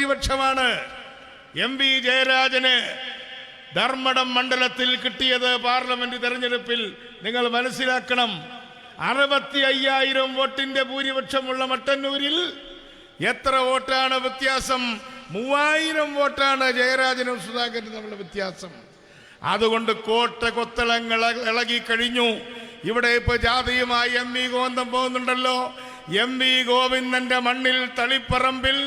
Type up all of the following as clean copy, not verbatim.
ഭൂരിപക്ഷമാണ് MP ജയരാജന് ധർമ്മടം മണ്ഡലത്തിൽ കിട്ടിയത്. Parliament തെരഞ്ഞെടുപ്പിൽ നിങ്ങൾ മനസ്സിലാക്കണം, 65,000 വോട്ടിന്റെ ഭൂരിപക്ഷമുള്ള മട്ടന്നൂരിൽ എത്ര വോട്ടാണ് വ്യത്യാസം? 3,000 വോട്ടാണ് ജയരാജനും സുധാകരനും തമ്മിലുള്ള വ്യത്യാസം. അതുകൊണ്ട് കോട്ട കൊത്തളങ്ങൾ ഇളകിക്കഴിഞ്ഞു. ഇവിടെ ഇപ്പൊ ജാതിയുമായി MP ഗോവിന്ദൻ പോകുന്നുണ്ടല്ലോ. MP ഗോവിന്ദന്റെ മണ്ണിൽ തളിപ്പറമ്പിൽ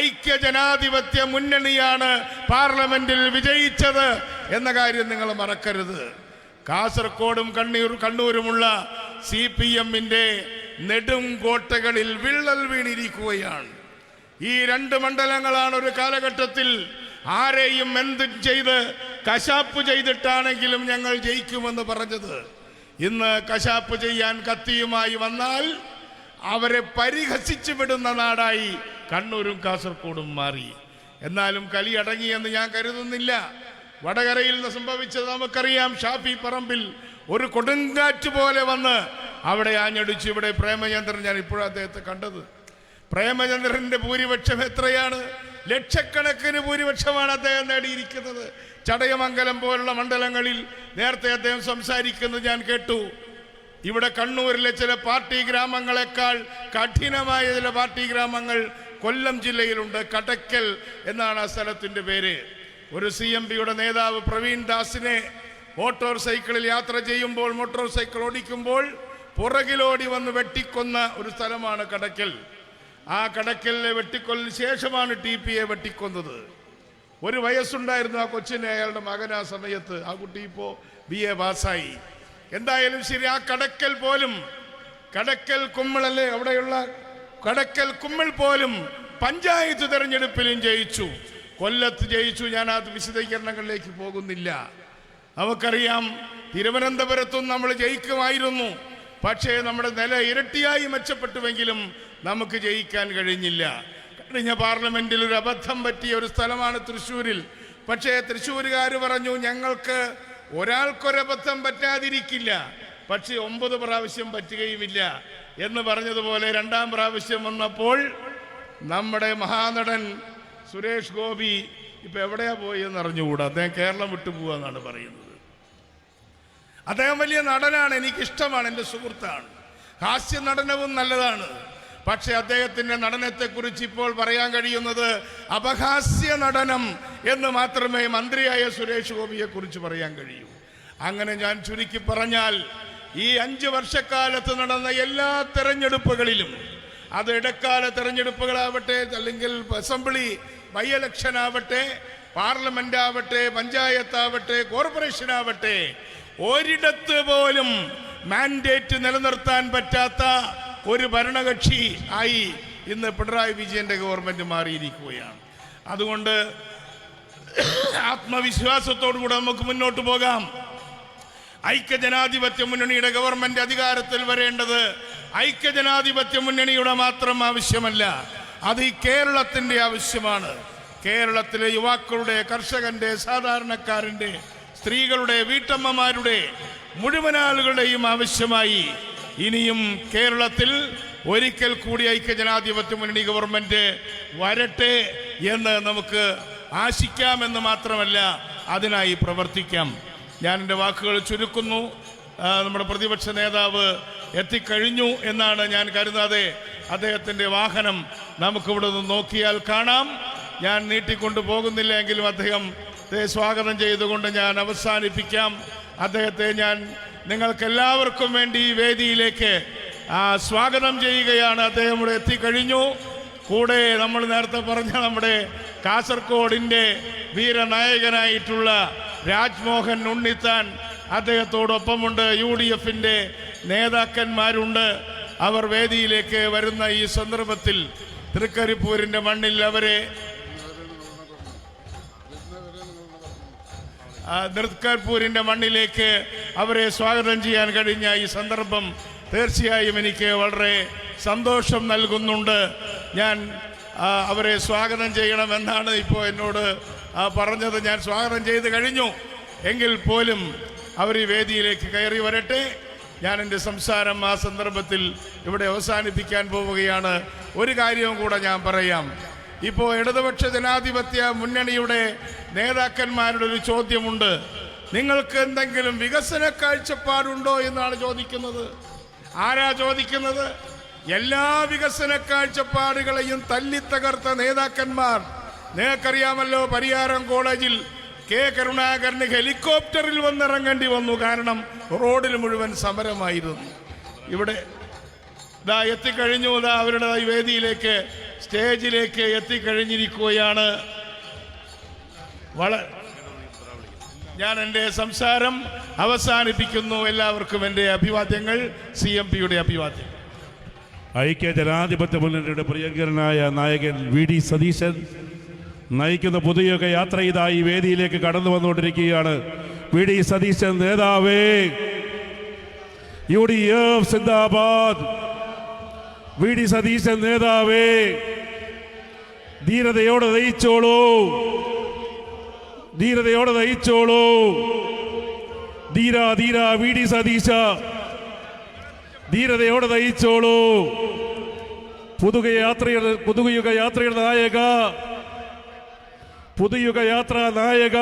ഐക്യജനാധിപത്യ മുന്നണിയാണ് പാർലമെന്റിൽ വിജയിച്ചത് എന്ന കാര്യം നിങ്ങൾ മറക്കരുത്. കാസർഗോഡും കണ്ണൂരുമുള്ള CPM-ന്റെ നെടും കോട്ടകളിൽ വിള്ളൽ വീണിരിക്കുകയാണ്. ഈ 2 മണ്ഡലങ്ങളാണ് ഒരു കാലഘട്ടത്തിൽ ആരെയും എന്തും ചെയ്ത് കശാപ്പ് ചെയ്തിട്ടാണെങ്കിലും ഞങ്ങൾ ജയിക്കുമെന്ന് പറഞ്ഞത്. ഇന്ന് കശാപ്പ് ചെയ്യാൻ കത്തിയുമായി വന്നാൽ അവരെ പരിഹസിച്ചു വിടുന്ന നാടായി കണ്ണൂരും കാസർഗോഡും മാറി. എന്നാലും കലി അടങ്ങിയെന്ന് ഞാൻ കരുതുന്നില്ല. വടകരയിൽ നിന്ന് സംഭവിച്ചത് നമുക്കറിയാം. ഷാഫി പറമ്പിൽ ഒരു കൊടുങ്കാറ്റ് പോലെ വന്ന് അവിടെ ആഞ്ഞടിച്ചു. ഇവിടെ പ്രേമചന്ദ്രൻ, ഞാൻ ഇപ്പോഴും അദ്ദേഹത്തെ കണ്ടത്. പ്രേമചന്ദ്രന്റെ ഭൂരിപക്ഷം എത്രയാണ്? ലക്ഷക്കണക്കിന് ഭൂരിപക്ഷമാണ് അദ്ദേഹം നേടിയിരിക്കുന്നത്. ചടയമംഗലം പോലുള്ള മണ്ഡലങ്ങളിൽ നേരത്തെ അദ്ദേഹം സംസാരിക്കുന്നത് ഞാൻ കേട്ടു. ഇവിടെ കണ്ണൂരിലെ ചില പാർട്ടി ഗ്രാമങ്ങളെക്കാൾ കഠിനമായ ചില പാർട്ടി ഗ്രാമങ്ങൾ കൊല്ലം ജില്ലയിലുണ്ട്. കടക്കൽ എന്നാണ് ആ സ്ഥലത്തിന്റെ പേര്. ഒരു CMPയുടെ നേതാവ് പ്രവീൺ ദാസിനെ മോട്ടോർ സൈക്കിളിൽ യാത്ര ചെയ്യുമ്പോൾ, മോട്ടോർ സൈക്കിൾ ഓടിക്കുമ്പോൾ പുറകിലോടി വന്ന് വെട്ടിക്കൊന്ന ഒരു സ്ഥലമാണ് കടക്കൽ. ആ കടക്കലിനെ വെട്ടിക്കൊല്ലിന് ശേഷമാണ് TPയെ വെട്ടിക്കൊന്നത്. 1 വയസ്സുണ്ടായിരുന്നു ആ കൊച്ചിനെ, അയാളുടെ മകൻ ആ സമയത്ത്. ആ കുട്ടി ഇപ്പോൾ BA പാസ്സായി. എന്തായാലും ശരി, ആ കടക്കൽ പോലും, കടക്കൽ കുമ്മളല്ലേ അവിടെയുള്ള കടക്കൽ കുമ്മൾ പോലും പഞ്ചായത്ത് തെരഞ്ഞെടുപ്പിലും ജയിച്ചു. കൊല്ലത്ത് ജയിച്ചു. ഞാൻ ആ വിശദീകരണങ്ങളിലേക്ക് പോകുന്നില്ല. നമുക്കറിയാം തിരുവനന്തപുരത്തും നമ്മൾ ജയിക്കുമായിരുന്നു. പക്ഷേ നമ്മുടെ നില ഇരട്ടിയായി മെച്ചപ്പെട്ടുവെങ്കിലും നമുക്ക് ജയിക്കാൻ കഴിഞ്ഞില്ല. കഴിഞ്ഞ പാർലമെന്റിൽ ഒരു അബദ്ധം പറ്റിയ ഒരു സ്ഥലമാണ് തൃശ്ശൂരിൽ. പക്ഷേ തൃശ്ശൂരുകാർ പറഞ്ഞു ഞങ്ങൾക്ക് ഒരാൾക്കൊരബദ്ധം പറ്റാതിരിക്കില്ല, പക്ഷേ 9 പ്രാവശ്യം പറ്റുകയുമില്ല എന്ന് പറഞ്ഞതുപോലെ 2ാം പ്രാവശ്യം വന്നപ്പോൾ നമ്മുടെ മഹാനടൻ സുരേഷ് ഗോപി ഇപ്പൊ എവിടെയാ പോയെന്ന് അറിഞ്ഞുകൂടാ. അദ്ദേഹം കേരളം വിട്ടുപോവാന്നാണ് പറയുന്നത്. അദ്ദേഹം വലിയ നടനാണ്, എനിക്കിഷ്ടമാണ്, എൻ്റെ സുഹൃത്താണ്. ഹാസ്യ നടനവും നല്ലതാണ്. പക്ഷെ അദ്ദേഹത്തിൻ്റെ നടനത്തെക്കുറിച്ച് ഇപ്പോൾ പറയാൻ കഴിയുന്നത് അപഹാസ്യ നടനം എന്ന് മാത്രമേ മന്ത്രിയായ സുരേഷ് ഗോപിയെ കുറിച്ച് പറയാൻ കഴിയൂ. അങ്ങനെ ഞാൻ ചുരുക്കി പറഞ്ഞാൽ ഈ 5 വർഷക്കാലത്ത് നടന്ന എല്ലാ തെരഞ്ഞെടുപ്പുകളിലും, അത് ഇടക്കാല തെരഞ്ഞെടുപ്പുകളാവട്ടെ, അല്ലെങ്കിൽ അസംബ്ലി ബൈ ഇലക്ഷൻ ആവട്ടെ, പാർലമെന്റ് ആവട്ടെ, പഞ്ചായത്താവട്ടെ, കോർപ്പറേഷൻ ആവട്ടെ, ഒരിടത്ത് പോലും മാൻഡേറ്റ് നിലനിർത്താൻ പറ്റാത്ത ഒരു ഭരണകക്ഷി ആയി ഇന്ന് പിണറായി വിജയന്റെ ഗവൺമെന്റ് മാറിയിരിക്കുകയാണ്. അതുകൊണ്ട് ആത്മവിശ്വാസത്തോടുകൂടെ നമുക്ക് മുന്നോട്ട് പോകാം. ഐക്യജനാധിപത്യ മുന്നണിയുടെ ഗവൺമെന്റ് അധികാരത്തിൽ വരേണ്ടത് ഐക്യജനാധിപത്യ മുന്നണിയുടെ മാത്രം ആവശ്യമല്ല, അത് ഈ കേരളത്തിന്റെ ആവശ്യമാണ്. കേരളത്തിലെ യുവാക്കളുടെ, കർഷകന്റെ, സാധാരണക്കാരന്റെ, സ്ത്രീകളുടെ, വീട്ടമ്മമാരുടെ, മുഴുവൻ ആളുകളുടെയും ആവശ്യമായി ഇനിയും കേരളത്തിൽ ഒരിക്കൽ കൂടി ഐക്യജനാധിപത്യ മുന്നണി ഗവൺമെന്റ് വരട്ടെ എന്ന് നമുക്ക് ആശിക്കാമെന്ന് മാത്രമല്ല, അതിനായി പ്രവർത്തിക്കാം. ഞാൻ എൻ്റെ വാക്കുകൾ ചുരുക്കുന്നു. നമ്മുടെ പ്രതിപക്ഷ നേതാവ് എത്തിക്കഴിഞ്ഞു എന്നാണ് ഞാൻ കരുതാതെ. അദ്ദേഹത്തിൻ്റെ വാഹനം നമുക്കിവിടെ നിന്ന് നോക്കിയാൽ കാണാം. ഞാൻ നീട്ടിക്കൊണ്ടു പോകുന്നില്ല എങ്കിലും അദ്ദേഹത്തെ സ്വാഗതം ചെയ്തുകൊണ്ട് ഞാൻ അവസാനിപ്പിക്കാം. അദ്ദേഹത്തെ ഞാൻ നിങ്ങൾക്കെല്ലാവർക്കും വേണ്ടി ഈ വേദിയിലേക്ക് സ്വാഗതം ചെയ്യുകയാണ്. അദ്ദേഹം ഇവിടെ എത്തിക്കഴിഞ്ഞു. കൂടെ നമ്മൾ നേരത്തെ പറഞ്ഞ നമ്മുടെ കാസർഗോഡിൻ്റെ വീരനായകനായിട്ടുള്ള രാജ്മോഹൻ ഉണ്ണിത്താൻ അദ്ദേഹത്തോടൊപ്പമുണ്ട്. UDF-ന്റെ നേതാക്കന്മാരുണ്ട്. അവർ വേദിയിലേക്ക് വരുന്ന ഈ സന്ദർഭത്തിൽ തൃക്കരിപ്പൂരിൻ്റെ മണ്ണിൽ അവരെ തൃക്കരിപ്പൂരിൻ്റെ മണ്ണിലേക്ക് അവരെ സ്വാഗതം ചെയ്യാൻ കഴിഞ്ഞ ഈ സന്ദർഭം തീർച്ചയായും എനിക്ക് വളരെ സന്തോഷം നൽകുന്നുണ്ട്. ഞാൻ അവരെ സ്വാഗതം ചെയ്യണമെന്നാണ് ഇപ്പോൾ എന്നോട് പറഞ്ഞത്. ഞാൻ സ്വാഗതം ചെയ്ത് കഴിഞ്ഞു. എങ്കിൽ പോലും അവർ ഈ വേദിയിലേക്ക് കയറി വരട്ടെ. ഞാൻ എൻ്റെ സംസാരം ആ സന്ദർഭത്തിൽ ഇവിടെ അവസാനിപ്പിക്കാൻ പോവുകയാണ്. ഒരു കാര്യവും കൂടെ ഞാൻ പറയാം. ഇപ്പോൾ ഇടതുപക്ഷ ജനാധിപത്യ മുന്നണിയുടെ നേതാക്കന്മാരുടെ ഒരു ചോദ്യമുണ്ട്. നിങ്ങൾക്ക് എന്തെങ്കിലും വികസന കാഴ്ചപ്പാടുണ്ടോ എന്നാണ് ചോദിക്കുന്നത്. ആരാ ചോദിക്കുന്നത്? എല്ലാ വികസന കാഴ്ചപ്പാടുകളെയും തല്ലിത്തകർത്ത നേതാക്കന്മാർ. നിങ്ങൾക്കറിയാമല്ലോ, പരിയാരം കോളേജിൽ കെ കരുണാകരന് ഹെലികോപ്റ്ററിൽ വന്നിറങ്ങേണ്ടി വന്നു. കാരണം റോഡിൽ മുഴുവൻ സമരമായിരുന്നു. ഇവിടെ ഇതാ എത്തിക്കഴിഞ്ഞു. ഇതാ അവരുടെ ഈ വേദിയിലേക്ക്, സ്റ്റേജിലേക്ക് എത്തിക്കഴിഞ്ഞിരിക്കുകയാണ്. ഞാൻ എൻ്റെ സംസാരം അവസാനിപ്പിക്കുന്നു. എല്ലാവർക്കും എൻ്റെ അഭിവാദ്യങ്ങൾ. CMPയുടെ അഭിവാദ്യം. ഐക്യ ജനാധിപത്യ മുന്നണിയുടെ പ്രിയങ്കരനായ നായകൻ VD സതീശൻ നയിക്കുന്ന പുതിയൊക്കെ യാത്ര ഇതായി വേദിയിലേക്ക് കടന്നു വന്നുകൊണ്ടിരിക്കുകയാണ്. VD സതീശൻ നേതാവേ, UDF സിന്ദാബാദ്. VD സതീശൻ നേതാവേ, ധീരതയോടെ നയിച്ചോളൂ, ധീരതയോടെ നയിച്ചോളൂ. ധീര ധീര VD സതീശ, ധീരതയോടെ നയിച്ചോളൂ. പുതുയുഗ യാത്രയുടെ നായക, പുതുയുഗ യാത്ര നായക,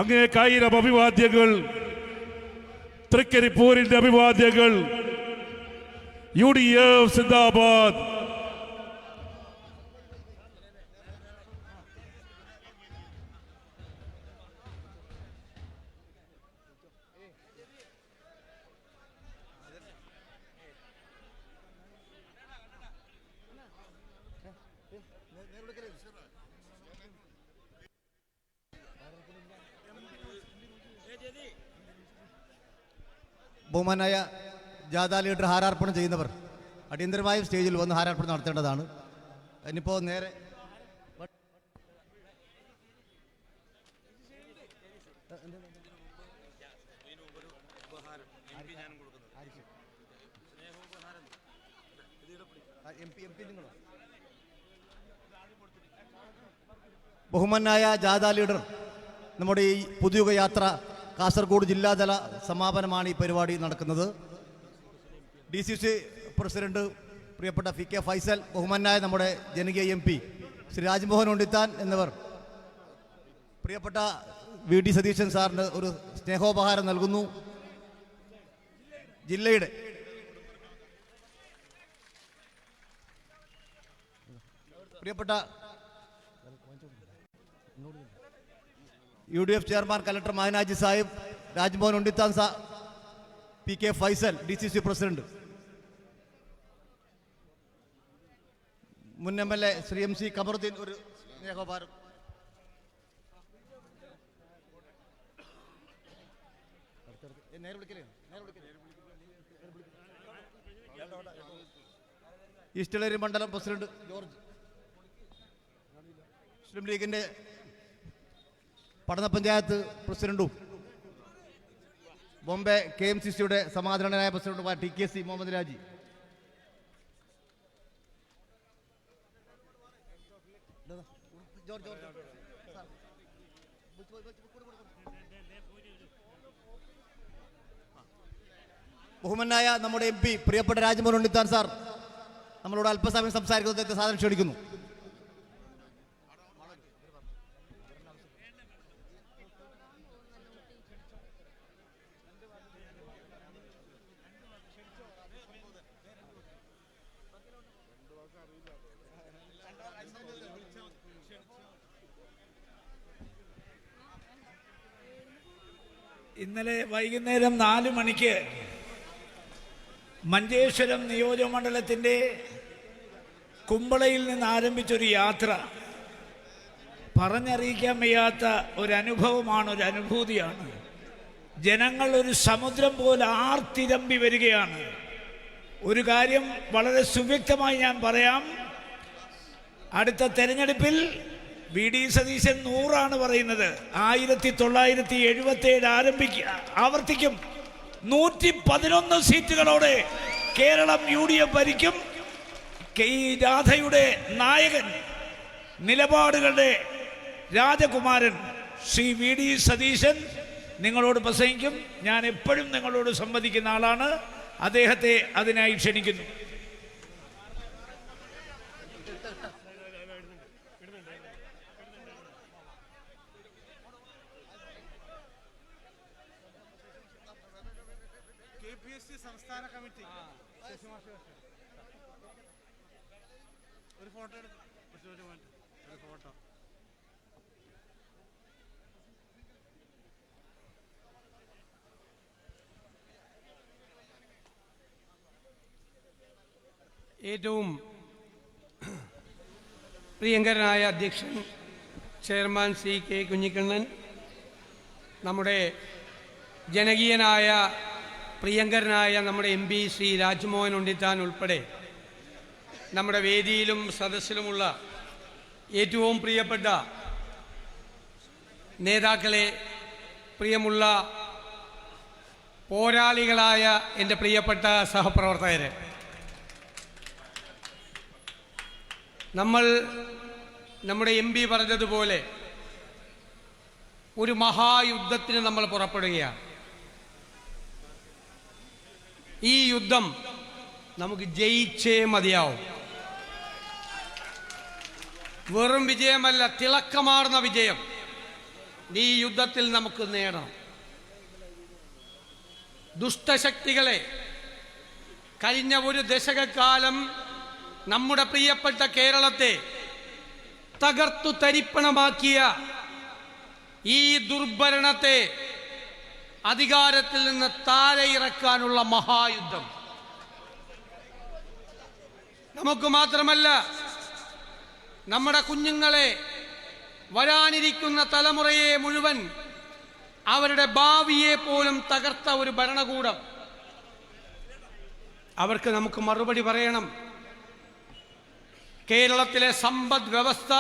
അങ്ങേക്കായിരം അഭിവാദ്യങ്ങൾ, തൃക്കരിപ്പൂരിന്റെ അഭിവാദ്യങ്ങൾ. UDF സിന്ദാബാദ്. ബഹുമാനായ ജാഥ ലീഡർ ഹാരാർപ്പണം ചെയ്യുന്നവർ അടിയന്തരമായും സ്റ്റേജിൽ വന്ന് ഹാരാർപ്പണം നടത്തേണ്ടതാണ്. ഇനിയിപ്പോൾ നേരെ ബഹുമാനായ ജാഥ ലീഡർ നമ്മുടെ ഈ പുതുയുഗ യാത്ര കാസർഗോഡ് ജില്ലാതല സമാപനമാണ് ഈ പരിപാടി നടക്കുന്നത്. DCC പ്രസിഡന്റ് പ്രിയപ്പെട്ട PK ഫൈസൽ, ബഹുമാനായ നമ്മുടെ ജനകീയ MP ശ്രീ രാജ്മോഹൻ ഉണ്ണിത്താൻ എന്നിവർ പ്രിയപ്പെട്ട VD സതീശൻ സാറിന് ഒരു സ്നേഹോപഹാരം നൽകുന്നു. ജില്ലയുടെ പ്രിയപ്പെട്ട UDF ചെയർമാൻ കലക്ടർ മായനാജി Sahib, Rajmohan Unnithan PK Faisal DCC president, മുൻ MLA ശ്രീ MC കമറുദ്ദീൻ ഒരു സ്നേഹോപഹാരം. ഈസ്റ്റേരി മണ്ഡലം പ്രസിഡന്റ് ജോർജ്, മുസ്ലിം ലീഗിന്റെ പഠന പഞ്ചായത്ത് പ്രസിഡന്റും ബോംബെ KMCCയുടെ സമാധാനനായ പ്രസിഡന്റുമായ TKC മുഹമ്മദ് രാജി, ബഹുമാനായ നമ്മുടെ MP പ്രിയപ്പെട്ട രാജ്മോഹൻ ഉണ്ണിത്താൻ സാർ നമ്മളോട് അല്പസമയം സംസാരിക്കുന്നത് സാധനം ക്ഷണിക്കുന്നു. ഇന്നലെ വൈകുന്നേരം 4 മണിക്ക് മഞ്ചേശ്വരം നിയോജകമണ്ഡലത്തിൻ്റെ കുമ്പളയിൽ നിന്ന് ആരംഭിച്ചൊരു യാത്ര പറഞ്ഞറിയിക്കാൻ വയ്യാത്ത ഒരനുഭവമാണ്, ഒരു അനുഭൂതിയാണ്. ജനങ്ങൾ ഒരു സമുദ്രം പോലെ ആർത്തിരമ്പി വരികയാണ്. ഒരു കാര്യം വളരെ സുവ്യക്തമായി ഞാൻ പറയാം, അടുത്ത തെരഞ്ഞെടുപ്പിൽ VD സതീശൻ 100 പറയുന്നത്. 1977 ആവർത്തിക്കും. 111 സീറ്റുകളോടെ കേരളം UDF ഭരിക്കും. ഈ രാധയുടെ നായകൻ, നിലപാടുകളുടെ രാജകുമാരൻ ശ്രീ VD സതീശൻ നിങ്ങളോട് പ്രസംഗിക്കും. ഞാൻ എപ്പോഴും നിങ്ങളോട് സംവദിക്കുന്ന ആളാണ്. അദ്ദേഹത്തെ അതിനായി ക്ഷണിക്കുന്നു. സംസ്ഥാന കമ്മിറ്റി ഒരു ഫോട്ടോ എടുക്കും. ഒരു ഫോട്ടോ. ഏറ്റവും പ്രിയങ്കരനായ അധ്യക്ഷൻ ചെയർമാൻ ശ്രീ കെ കുഞ്ഞിക്കണ്ണൻ, നമ്മുടെ ജനകീയനായ പ്രിയങ്കരനായ നമ്മുടെ MP ശ്രീ രാജ്മോഹൻ ഉണ്ണിത്താൻ ഉൾപ്പെടെ നമ്മുടെ വേദിയിലും സദസ്സിലുമുള്ള ഏറ്റവും പ്രിയപ്പെട്ട നേതാക്കളെ, പ്രിയമുള്ള പോരാളികളായ എൻ്റെ പ്രിയപ്പെട്ട സഹപ്രവർത്തകരെ, നമ്മുടെ MP പറഞ്ഞതുപോലെ ഒരു മഹായുദ്ധത്തിന് നമ്മൾ പുറപ്പെടുകയാണ്. ഈ യുദ്ധം നമുക്ക് ജയിച്ചേ മതിയാവും. വെറും വിജയമല്ല, തിളക്കമാർന്ന വിജയം ഈ യുദ്ധത്തിൽ നമുക്ക് നേടണം. ദുഷ്ടശക്തികളെ കഴിഞ്ഞ ഒരു ദശകക്കാലം നമ്മുടെ പ്രിയപ്പെട്ട കേരളത്തെ തകർത്തു തരിപ്പണമാക്കിയ ഈ ദുർഭരണത്തെ അധികാരത്തിൽ നിന്ന് താഴെ ഇറക്കാനുള്ള മഹായുദ്ധം നമുക്ക് മാത്രമല്ല, നമ്മുടെ കുഞ്ഞുങ്ങളെ, വരാനിരിക്കുന്ന തലമുറയെ മുഴുവൻ, അവരുടെ ഭാവിയെ പോലും തകർത്ത ഒരു ഭരണകൂടം, അവർക്ക് നമുക്ക് മറുപടി പറയണം. കേരളത്തിലെ സമ്പദ് വ്യവസ്ഥ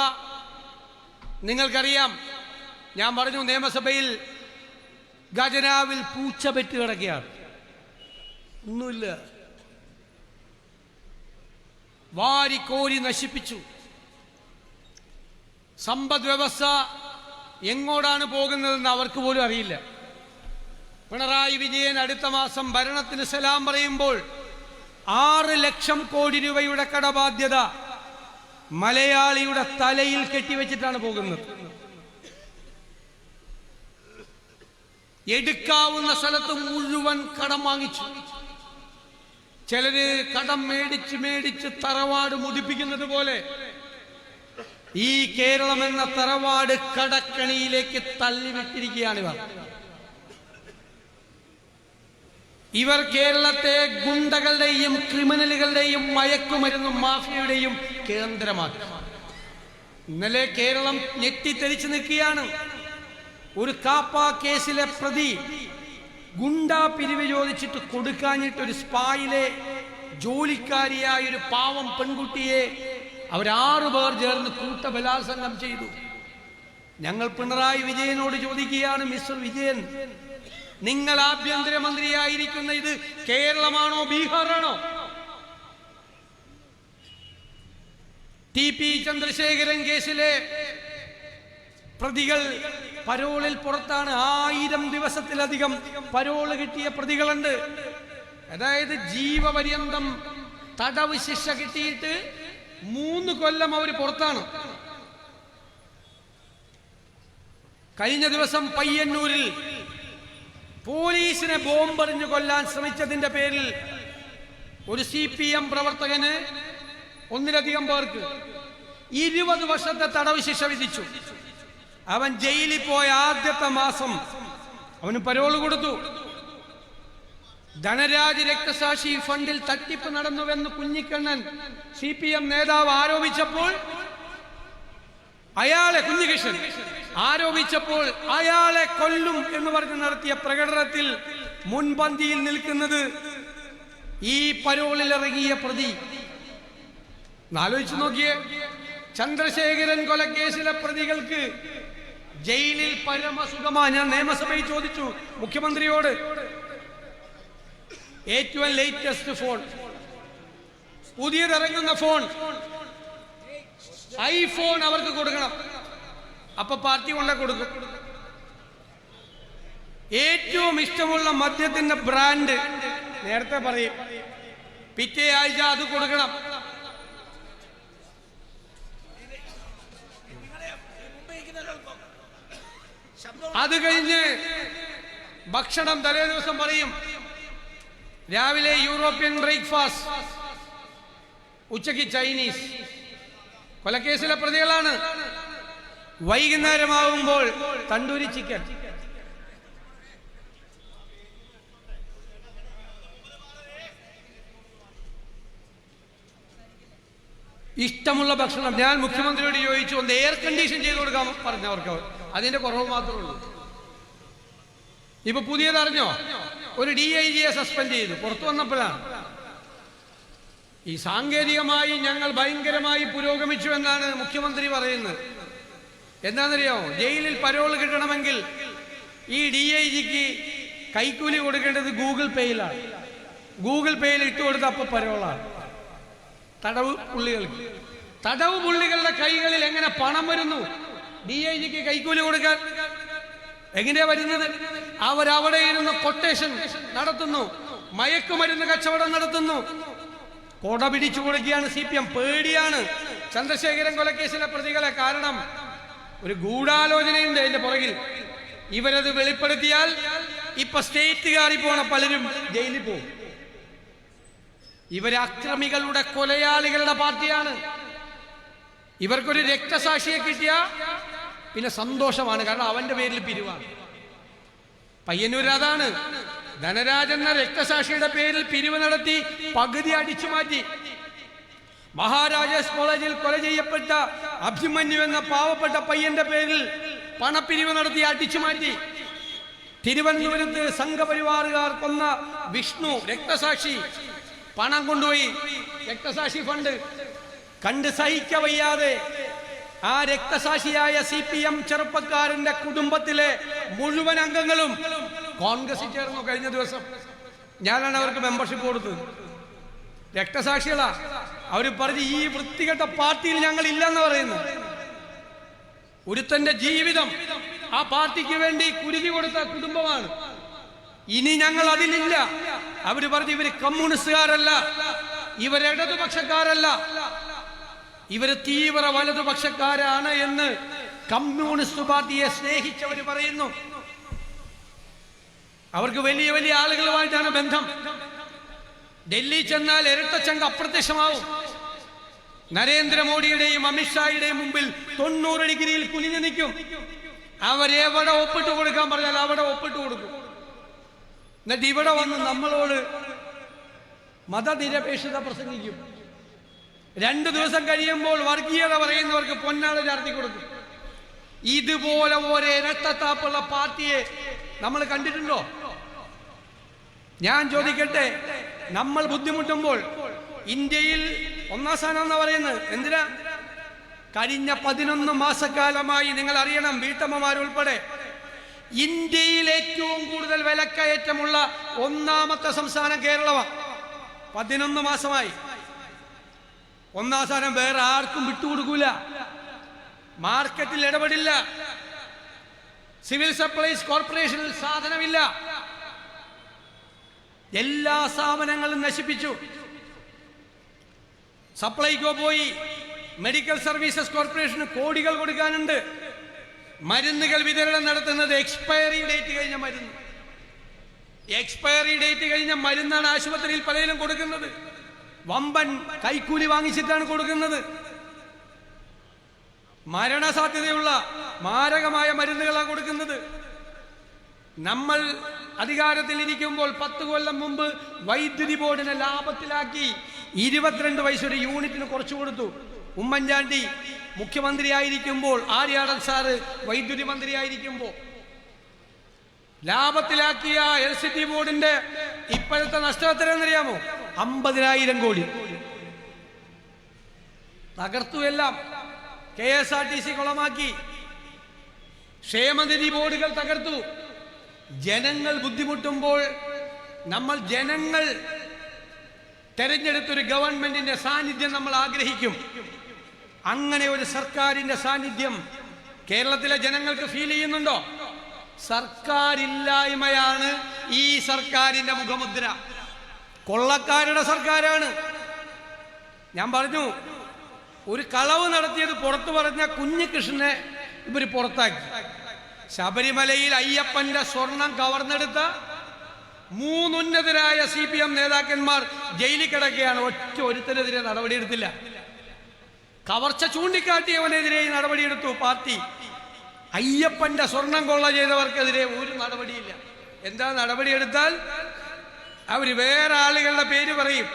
നിങ്ങൾക്കറിയാം. ഞാൻ പറഞ്ഞു, നിയമസഭയിൽ ഖജനാവിൽ പൂച്ച പെറ്റ് കിടക്കുകയാണ്. ഒന്നുമില്ല, വാരിക്കോരി നശിപ്പിച്ചു. സമ്പദ് വ്യവസ്ഥ എങ്ങോട്ടാണ് പോകുന്നതെന്ന് അവർക്ക് പോലും അറിയില്ല. പിണറായി വിജയൻ അടുത്ത മാസം ഭരണത്തിന് സലാം പറയുമ്പോൾ 6 ലക്ഷം കോടി രൂപയുടെ കടബാധ്യത മലയാളിയുടെ തലയിൽ കെട്ടിവെച്ചിട്ടാണ് പോകുന്നത്. എടുക്കാവുന്ന സ്ഥലത്ത് മുഴുവൻ കടം വാങ്ങിച്ചു. ചിലര് കടം മേടിച്ച് തറവാട് മുടിപ്പിക്കുന്നത് പോലെ ഈ കേരളം എന്ന തറവാട് കടക്കണിയിലേക്ക് തള്ളിവിട്ടിരിക്കുകയാണ് ഇവർ കേരളത്തെ ഗുണ്ടകളുടെയും ക്രിമിനലുകളുടെയും മയക്കുമരുന്നും മാഫിയയുടെയും കേന്ദ്രമാക്കി. ഇന്നലെ കേരളം ഞെട്ടിത്തെരിച്ചു നിൽക്കുകയാണ്. ഒരു കാപ്പ കേസിലെ പ്രതി ഗുണ്ടാ പിരിവ് ചോദിച്ചിട്ട് കൊടുക്കാഞ്ഞിട്ട് ഒരു സ്പായിലെ ജോലിക്കാരിയായ ഒരു പാവം പെൺകുട്ടിയെ അവർ 6 പേർ ചേർന്ന് കൂട്ടബലാത്സംഗം ചെയ്തു. ഞങ്ങൾ പിണറായി വിജയനോട് ചോദിക്കുകയാണ്, മിസ്റ്റർ വിജയൻ, നിങ്ങൾ ആഭ്യന്തരമന്ത്രിയായിരിക്കുന്ന ഇത് കേരളമാണോ ബീഹാറാണോ? TP ചന്ദ്രശേഖരൻ കേസിലെ പ്രതികൾ പരോളിൽ പുറത്താണ്. 1000 ദിവസത്തിലധികം പരോള് കിട്ടിയ പ്രതികളുണ്ട്. അതായത് ജീവപര്യന്തം തടവ് ശിക്ഷ കിട്ടിയിട്ട് 3 കൊല്ലം അവർ പുറത്താണ്. കഴിഞ്ഞ ദിവസം പയ്യന്നൂരിൽ പോലീസിനെ ബോംബെറിഞ്ഞു കൊല്ലാൻ ശ്രമിച്ചതിന്റെ പേരിൽ ഒരു CPM പ്രവർത്തകന് 1ലധികം പേർക്ക് 20 വർഷത്തെ തടവ് ശിക്ഷ വിധിച്ചു. അവൻ ജയിലിൽ പോയ ആദ്യത്തെ മാസം അവന് പരോള് കൊടുത്തു. ധനരാജ് രക്തസാക്ഷി ഫണ്ടിൽ തട്ടിപ്പ് നടന്നുവെന്ന് കുഞ്ഞിക്കണ്ണൻ CPM നേതാവ് ആരോപിച്ചപ്പോൾ കുഞ്ഞികൃഷ്ണൻ ആരോപിച്ചപ്പോൾ അയാളെ കൊല്ലും എന്ന് പറഞ്ഞ് നടത്തിയ പ്രകടനത്തിൽ മുൻപന്തിയിൽ നിൽക്കുന്നത് ഈ പരോളിൽ ഇറങ്ങിയ പ്രതി. ആലോചിച്ചു നോക്കിയേ, ചന്ദ്രശേഖരൻ കൊലക്കേസിലെ പ്രതികൾക്ക് ജയിലിൽ പരമസുഖമാ. ഞാൻ നിയമസഭയിൽ ചോദിച്ചു മുഖ്യമന്ത്രിയോട്, ഏറ്റവും ലേറ്റസ്റ്റ് ഫോൺ, പുതിയതിറങ്ങുന്ന ഫോൺ, iPhone അവർക്ക് കൊടുക്കണം. അപ്പൊ പാർട്ടി കൊണ്ടേ കൊടുക്കും. ഏറ്റവും ഇഷ്ടമുള്ള മദ്യത്തിന്റെ ബ്രാൻഡ് നേരത്തെ പറയും, പിറ്റേ ആഴ്ച അത് കൊടുക്കണം. അത് കഴിഞ്ഞ് ഭക്ഷണം തലേ ദിവസം പറയും, രാവിലെ യൂറോപ്യൻ ബ്രേക്ക്ഫാസ്റ്റ്, ഉച്ചയ്ക്ക് ചൈനീസ്. കൊലക്കേസിലെ പ്രതികളാണ്. വൈകുന്നേരമാകുമ്പോൾ തണ്ടൂരി ചിക്കൻ. ഇഷ്ടമുള്ള ഭക്ഷണം. ഞാൻ മുഖ്യമന്ത്രിയോട് ചോദിച്ചു, ഒന്ന് എയർ കണ്ടീഷൻ ചെയ്ത് കൊടുക്കാൻ പറഞ്ഞവർക്ക്. അതിന്റെ കുറവ് മാത്രമേ ഉള്ളൂ. ഇപ്പൊ പുതിയതറിഞ്ഞോ? ഒരു DIGയെ സസ്പെൻഡ് ചെയ്തു. പുറത്തു വന്നപ്പോഴാണ്. ഈ സാങ്കേതികമായി ഞങ്ങൾ ഭയങ്കരമായി പുരോഗമിച്ചു എന്നാണ് മുഖ്യമന്ത്രി പറയുന്നത്. എന്താണെന്നറിയാമോ? ജയിലിൽ പരോൾ കിട്ടണമെങ്കിൽ ഈ DIGക്ക് കൈക്കൂലി കൊടുക്കേണ്ടത് ഗൂഗിൾ പേയിലാണ്. ഗൂഗിൾ പേയിൽ ഇട്ട് കൊടുത്ത അപ്പോൾ പരോളാണ്. തടവ് പുള്ളികളുടെ കൈകളിൽ എങ്ങനെ പണം വരുന്നു? DIGക്ക് കൈക്കൂലി കൊടുക്കാൻ എങ്ങനെയാ വരുന്നത്? അവരവിടെ ഇരുന്ന് കൊട്ടേഷൻ നടത്തുന്നു, മയക്കുമരുന്ന് കച്ചവടം നടത്തുന്നു, കൊട പിടിച്ചു കൊടുക്കുകയാണ് CPM. പേടിയാണ് ചന്ദ്രശേഖരൻ കൊലക്കേസിലെ പ്രതികളെ. കാരണം ഒരു ഗൂഢാലോചനയുണ്ട് അതിന്റെ പുറകിൽ. ഇവരത് വെളിപ്പെടുത്തിയാൽ ഇപ്പൊ സ്റ്റേറ്റുകാരി പോണ പലരും ജയിലിൽ പോകും. ഇവര് അക്രമികളുടെ, കൊലയാളികളുടെ പാർട്ടിയാണ്. ഇവർക്കൊരു രക്തസാക്ഷിയെ കിട്ടിയ പിന്നെ സന്തോഷമാണ്. കാരണം അവന്റെ പേരിൽ പിരിവാണ്. പയ്യന്നൂർ അതാണ്. ധനരാജൻ എന്ന രക്തസാക്ഷിയുടെ പേരിൽ പിരിവ് നടത്തി പകുതി അടിച്ചു മാറ്റി. മഹാരാജാസ് കോളേജിൽ കൊല ചെയ്യപ്പെട്ട അഭിമന്യു എന്ന പാവപ്പെട്ട പയ്യന്റെ പേരിൽ പണപ്പിരിവ് നടത്തി അടിച്ചു മാറ്റി. തിരുവനന്തപുരത്ത് സംഘപരിവാറുകാർ കൊന്ന വിഷ്ണു രക്തസാക്ഷി പണം കൊണ്ടുപോയി. രക്തസാക്ഷി ഫണ്ട് കണ്ട് സഹിക്ക വയ്യാതെ ആ രക്തസാക്ഷിയായ CPM ചെറുപ്പക്കാരന്റെ കുടുംബത്തിലെ മുഴുവൻ അംഗങ്ങളും കോൺഗ്രസിൽ ചേർന്നു. കഴിഞ്ഞ ദിവസം ഞാനാണ് അവർക്ക് മെമ്പർഷിപ്പ് കൊടുത്തത്. രക്തസാക്ഷികളാ. അവർ പറഞ്ഞ് ഈ വൃത്തികെട്ട പാർട്ടിയിൽ ഞങ്ങൾ ഇല്ലെന്ന് പറയുന്നു. ഒരുത്തന്റെ ജീവിതം ആ പാർട്ടിക്ക് വേണ്ടി കുരുതി കൊടുത്ത കുടുംബമാണ്. ഇനി ഞങ്ങൾ അതിലില്ല. അവര് പറഞ്ഞു ഇവര് കമ്മ്യൂണിസ്റ്റുകാരല്ല, ഇവർ ഇടതുപക്ഷക്കാരല്ല, ഇവര് തീവ്ര വലതുപക്ഷക്കാരാണ് എന്ന് കമ്മ്യൂണിസ്റ്റ് പാർട്ടിയെ സ്നേഹിച്ചവർ പറയുന്നു. അവർക്ക് വലിയ വലിയ ആളുകളുമായിട്ടാണ് ബന്ധം. ഡൽഹി ചെന്നാൽ ഇരട്ടച്ചങ്ക അപ്രത്യക്ഷമാവും. നരേന്ദ്രമോദിയുടെയും അമിത്ഷായുടെയും മുമ്പിൽ 90 ഡിഗ്രിയിൽ കുനിഞ്ഞു നിൽക്കും. അവരെവിടെ ഒപ്പിട്ട് കൊടുക്കാൻ പറഞ്ഞാൽ അവിടെ ഒപ്പിട്ട് കൊടുക്കും. എന്നിട്ട് ഇവിടെ വന്ന് നമ്മളോട് മതനിരപേക്ഷത പ്രസംഗിക്കും. 2 ദിവസം കഴിയുമ്പോൾ വർഗീയത പറയുന്നവർക്ക് പൊന്നാള ചാർത്തി കൊടുക്കും. ഇതുപോലെ ഒരു ഇരട്ടത്താപ്പുള്ള പാർട്ടിയെ നമ്മൾ കണ്ടിട്ടുണ്ടോ? ഞാൻ ചോദിക്കട്ടെ, നമ്മൾ ബുദ്ധിമുട്ടുമ്പോൾ ഇന്ത്യയിൽ 1-ാം സ്ഥാനം എന്ന് പറയുന്നത് എന്തിനാ? കഴിഞ്ഞ 11 മാസക്കാലമായി നിങ്ങൾ അറിയണം, വീട്ടമ്മമാരുൾപ്പെടെ ഇന്ത്യയിൽ ഏറ്റവും കൂടുതൽ വിലക്കയറ്റമുള്ള 1ാമത്തെ സംസ്ഥാനം കേരളമാണ്. 11 മാസമായി 1ാം സ്ഥാനം വേറെ ആർക്കും വിട്ടുകൊടുക്കൂല. മാർക്കറ്റിൽ ഇടപെടില്ല. സിവിൽ സപ്ലൈസ് കോർപ്പറേഷനിൽ സാധനമില്ല. എല്ലാ സ്ഥാപനങ്ങളും നശിപ്പിച്ചു. സപ്ലൈകോ പോയി. മെഡിക്കൽ സർവീസസ് കോർപ്പറേഷന് കോടികൾ കൊടുക്കാനുണ്ട്. മരുന്നുകൾ വിതരണം നടത്തുന്നത് എക്സ്പയറി ഡേറ്റ് കഴിഞ്ഞ മരുന്ന്. എക്സ്പയറി ഡേറ്റ് കഴിഞ്ഞ മരുന്നാണ് ആശുപത്രിയിൽ പലതിലും കൊടുക്കുന്നത്. വമ്പൻ കൈക്കൂലി വാങ്ങിച്ചിട്ടാണ് കൊടുക്കുന്നത്. മരണസാധ്യതയുള്ള മാരകമായ മരുന്നുകളാണ് കൊടുക്കുന്നത്. നമ്മൾ അധികാരത്തിൽ ഇരിക്കുമ്പോൾ 10 കൊല്ലം മുമ്പ് വൈദ്യുതി ബോർഡിനെ ലാഭത്തിലാക്കി 22 പൈസ ഒരു യൂണിറ്റിന് കുറച്ചു കൊടുത്തു. ഉമ്മൻചാണ്ടി മുഖ്യമന്ത്രിയായിരിക്കുമ്പോൾ, ആര്യാടൻ സാറ് വൈദ്യുതി മന്ത്രിയായിരിക്കുമ്പോൾ ലാഭത്തിലാക്കിയ LCT ബോർഡിന്റെ ഇപ്പോഴത്തെ നഷ്ടം എത്രയെന്നറിയാമോ? 50,000 കോടി. തകർത്തു എല്ലാം. KSRTC കുളമാക്കി. ക്ഷേമനിധി ബോർഡുകൾ തകർത്തു. ജനങ്ങൾ ബുദ്ധിമുട്ടുമ്പോൾ ജനങ്ങൾ തെരഞ്ഞെടുത്തൊരു ഗവൺമെന്റിന്റെ സാന്നിധ്യം നമ്മൾ ആഗ്രഹിക്കും. അങ്ങനെ ഒരു സർക്കാരിന്റെ സാന്നിധ്യം കേരളത്തിലെ ജനങ്ങൾക്ക് ഫീൽ ചെയ്യുന്നുണ്ടോ? സർക്കാരില്ലായ്മയാണ് ഈ സർക്കാരിന്റെ മുഖമുദ്ര. കൊള്ളക്കാരുടെ സർക്കാരാണ്. ഞാൻ പറഞ്ഞു, ഒരു കളവ് നടത്തിയത് പുറത്തു പറഞ്ഞ കുഞ്ഞികൃഷ്ണനെ ഇവർ പുറത്താക്കി. ശബരിമലയിൽ അയ്യപ്പന്റെ സ്വർണം കവർന്നെടുത്ത മൂന്നുന്നതരായ CPM നേതാക്കന്മാർ ജയിലിൽ കിടക്കുകയാണ്. ഒറ്റ ഒരുത്തനെതിരെ നടപടിയെടുത്തില്ല. കവർച്ച ചൂണ്ടിക്കാട്ടിയവനെതിരെ നടപടിയെടുത്തു പാർട്ടി. അയ്യപ്പന്റെ സ്വർണം കൊള്ള ചെയ്തവർക്കെതിരെ ഒരു നടപടിയില്ല. എന്താ നടപടിയെടുത്താൽ അവര് വേറെ ആളുകളുടെ പേര് പറയും.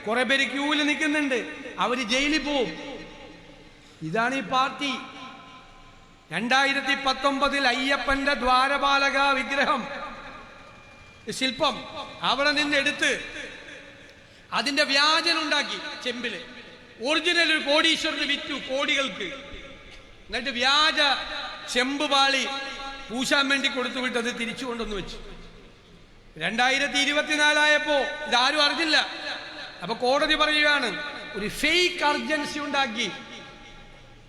കുറെ പേര് ക്യൂവിൽ നിൽക്കുന്നുണ്ട്, അവര് ജയിലിൽ പോവും. ഇതാണ് ഈ പാർട്ടി. 2019 അയ്യപ്പന്റെ ദ്വാരപാലക വിഗ്രഹം ശില്പം അവിടെ നിന്ന് എടുത്ത് അതിന്റെ വ്യാജനുണ്ടാക്കി ചെമ്പില്. ഒറിജിനൽ ഒരു കോടീശ്വരന് വിറ്റു കോടികൾക്ക്. എന്നിട്ട് വ്യാജ ചെമ്പ് പാളി പൂശാൻ വേണ്ടി കൊടുത്തു വിട്ടത് തിരിച്ചു കൊണ്ടുവന്ന് വെച്ചു. 2024 ആയപ്പോ ഇതാരും അറിഞ്ഞില്ല. അപ്പൊ കോടതി പറയുകയാണ് ഒരു ഫേക്ക് അർജൻസി ഉണ്ടാക്കി,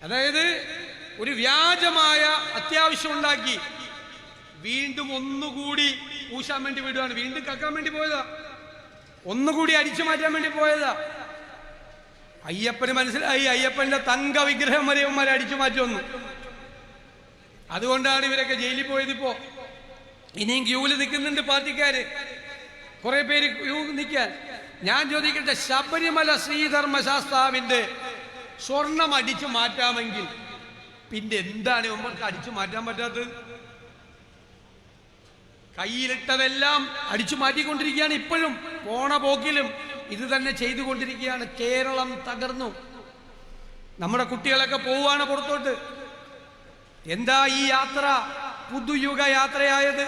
അതായത് ഒരു വ്യാജമായ അത്യാവശ്യം ഉണ്ടാക്കി വീണ്ടും ഒന്നുകൂടി പൂശാൻ വേണ്ടി വിടുകയാണ്. വീണ്ടും കക്കാൻ വേണ്ടി പോയതാ, ഒന്നുകൂടി അടിച്ചു മാറ്റാൻ വേണ്ടി പോയതാ. അയ്യപ്പന് മനസ്സിലായി അയ്യപ്പന്റെ തങ്ക വിഗ്രഹം വരെ ഇവന്മാരെ അടിച്ചു മാറ്റുമെന്ന്. അതുകൊണ്ടാണ് ഇവരൊക്കെ ജയിലിൽ പോയത്. ഇപ്പോ ഇനിയും ക്യൂവിൽ നിൽക്കുന്നുണ്ട് പാർട്ടിക്കാര്, കുറെ പേര് ക്യൂ നിൽക്കാൻ. ഞാൻ ചോദിക്കട്ടെ, ശബരിമല ശ്രീധർമ്മശാസ്താവിന്റെ സ്വർണം അടിച്ചു മാറ്റാമെങ്കിൽ പിന്നെ എന്താണ് ഇവർക്ക് അടിച്ചു മാറ്റാൻ പറ്റാത്തത്? കയ്യിലിട്ടതെല്ലാം അടിച്ചു മാറ്റിക്കൊണ്ടിരിക്കുകയാണ്. ഇപ്പോഴും പോണ പോക്കിലും ഇത് തന്നെ ചെയ്തുകൊണ്ടിരിക്കുകയാണ്. കേരളം തകർന്നു. നമ്മുടെ കുട്ടികളൊക്കെ പോവുകയാണ് പുറത്തോട്ട്. എന്താ ഈ യാത്ര പുതുയുഗ യാത്രയായത്?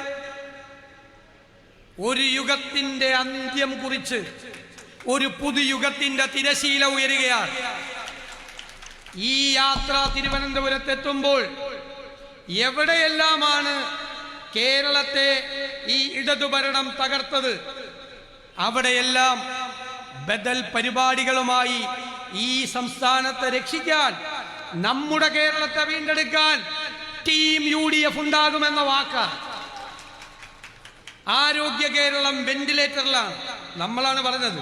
ഒരു യുഗത്തിന്റെ അന്ത്യം കുറിച്ച് ഒരു പുതുയുഗത്തിന്റെ തിരശീല ഉയരുകയാണ്. ഈ യാത്ര തിരുവനന്തപുരത്തെത്തുമ്പോൾ എവിടെയെല്ലാമാണ് കേരളത്തെ ഈ ഇടതുഭരണം തകർത്തത്, അവിടെയെല്ലാം ബദൽ പരിപാടികളുമായി ഈ സംസ്ഥാനത്തെ രക്ഷിക്കാൻ, നമ്മുടെ കേരളത്തെ വീണ്ടെടുക്കാൻ ടീം UDF ഉണ്ടാകുമെന്ന വാക്കാണ്. ആരോഗ്യ കേരളം വെന്റിലേറ്ററിലാണ്, നമ്മളാണ് പറഞ്ഞത്.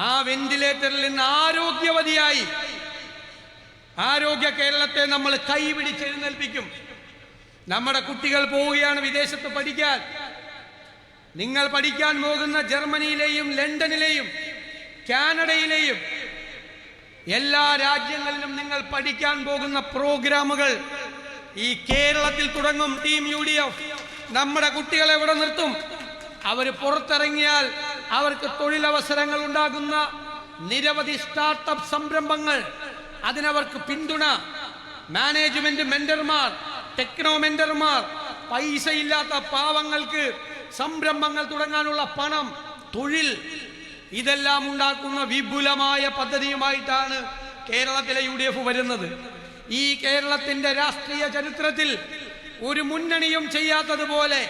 ആ വെന്റിലേറ്ററിൽ നിന്ന് ആരോഗ്യവതിയായി ആരോഗ്യ കേരളത്തെ നമ്മൾ കൈപിടിച്ചെഴുന്നേൽപ്പിക്കും. നമ്മുടെ കുട്ടികൾ പോവുകയാണ് വിദേശത്ത് പഠിക്കാൻ. നിങ്ങൾ പഠിക്കാൻ പോകുന്ന ജർമ്മനിയിലെയും ലണ്ടനിലെയും കാനഡയിലെയും എല്ലാ രാജ്യങ്ങളിലും നിങ്ങൾ പഠിക്കാൻ പോകുന്ന പ്രോഗ്രാമുകൾ ഈ കേരളത്തിൽ തുടങ്ങും ടീം UDF. നമ്മുടെ കുട്ടികളെ എവിടെ നിർത്തും? അവർ പുറത്തിറങ്ങിയാൽ അവർക്ക് തൊഴിലവസരങ്ങൾ ഉണ്ടാകുന്ന നിരവധി സ്റ്റാർട്ടപ്പ് സംരംഭങ്ങൾ, അതിനവർക്ക് പിന്തുണ, മാനേജ്മെന്റ് മെന്റർമാർ, ടെക്നോ മെന്റർമാർ, പൈസ ഇല്ലാത്ത പാവങ്ങൾക്ക് സംരംഭങ്ങൾ തുടങ്ങാനുള്ള പണം, തൊഴിൽ, ഇതെല്ലാം ഉണ്ടാക്കുന്ന വിപുലമായ പദ്ധതിയുമായിട്ടാണ് കേരളത്തിലെ UDF വരുന്നത്. ഈ കേരളത്തിന്റെ രാഷ്ട്രീയ ചരിത്രത്തിൽ ഒരു മുന്നണിയും ചെയ്യാത്തതുപോലെ